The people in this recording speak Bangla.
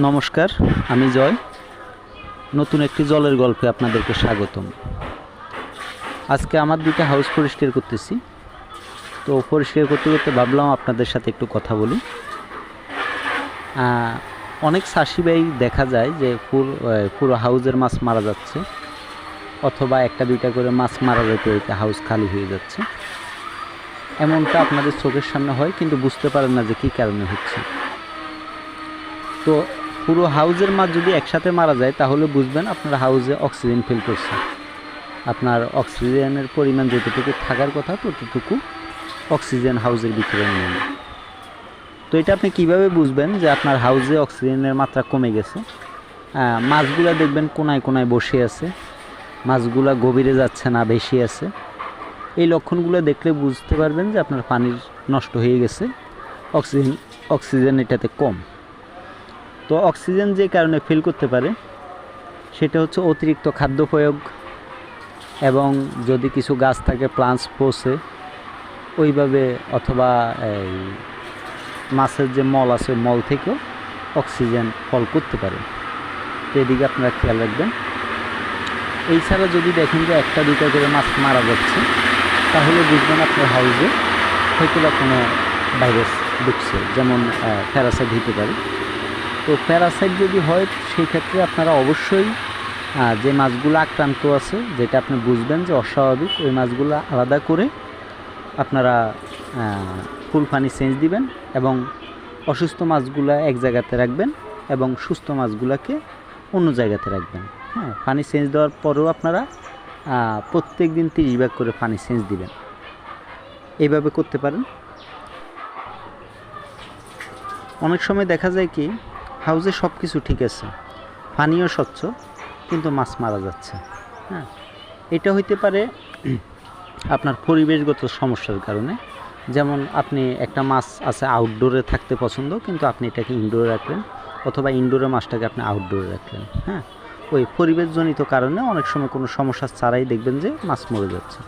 নমস্কার, আমি জয়। নতুন একটি জলের গল্পে আপনাদেরকে স্বাগতম। আজকে আমার দুইটা হাউস পরিষ্কার করতেছি। তো পরিষ্কার করতে করতে ভাবলাম আপনাদের সাথে একটু কথা বলি। অনেক চাষি ভাই দেখা যায় যে পুরো হাউজের মাছ মারা যাচ্ছে, অথবা একটা দুইটা করে মাছ মারা যেতে যেতে হাউস খালি হয়ে যাচ্ছে। এমনটা আপনাদের চোখের সামনে হয়, কিন্তু বুঝতে পারেন না যে কী কারণে হচ্ছে। তো পুরো হাউজের মাছ যদি একসাথে মারা যায় তাহলে বুঝবেন আপনার হাউজে অক্সিজেন ফিল করছে। আপনার অক্সিজেনের পরিমাণ যতটুকু থাকার কথা ততটুকু অক্সিজেন হাউজের ভিতরে নেই। তো এটা আপনি কিভাবে বুঝবেন যে আপনার হাউজে অক্সিজেনের মাত্রা কমে গেছে? মাছগুলো দেখবেন কোনায় কোনায় বসে আছে, মাছগুলো গভীরে যাচ্ছে না, বেশি আছে। এই লক্ষণগুলো দেখলে বুঝতে পারবেন যে আপনার পানি নষ্ট হয়ে গেছে, অক্সিজেন এটাতে কম। তো অক্সিজেন যে কারণে ফিল করতে পারে সেটা হচ্ছে অতিরিক্ত খাদ্য প্রয়োগ, এবং যদি কিছু গাছ থাকে প্লান্টস পচে ওইভাবে, অথবা এই মাছের যে মল আছে মল থেকেও অক্সিজেন ফল করতে পারে। তো এদিকে আপনারা খেয়াল রাখবেন। এই ছাড়া যদি দেখেন যে একটা দুইটা করে মাছ মারা যাচ্ছে তাহলে বুঝবেন আপনার হাউসে হয়তো বা কোনো ভাইরাস ঢুকছে, যেমন প্যারাসাইট হতে পারে। তো প্যারাসাইট যদি হয় সেই ক্ষেত্রে আপনারা অবশ্যই যে মাছগুলো আক্রান্ত আছে, যেটা আপনি বুঝবেন যে অস্বাভাবিক, ওই মাছগুলো আলাদা করে আপনারা ফুল পানি চেঞ্জ দিবেন, এবং অসুস্থ মাছগুলো এক জায়গাতে রাখবেন এবং সুস্থ মাছগুলোকে অন্য জায়গাতে রাখবেন। হ্যাঁ, পানি চেঞ্জ দেওয়ার পরেও আপনারা প্রত্যেক দিন 30 ভাগ করে পানি চেঞ্জ দিবেন। এইভাবে করতে পারেন। অনেক সময় দেখা যায় কি হাউসে সব কিছু ঠিক আছে, পানিও স্বচ্ছ, কিন্তু মাছ মারা যাচ্ছে। হ্যাঁ, এটা হইতে পারে আপনার পরিবেশগত সমস্যার কারণে। যেমন আপনি একটা মাছ আছে আউটডোরে থাকতে পছন্দ, কিন্তু আপনি এটাকে ইনডোরে রাখলেন, অথবা ইনডোরে মাছটাকে আপনি আউটডোরে রাখলেন। হ্যাঁ, ওই পরিবেশজনিত কারণে অনেক সময় কোনো সমস্যা ছাড়াই দেখবেন যে মাছ মরে যাচ্ছে।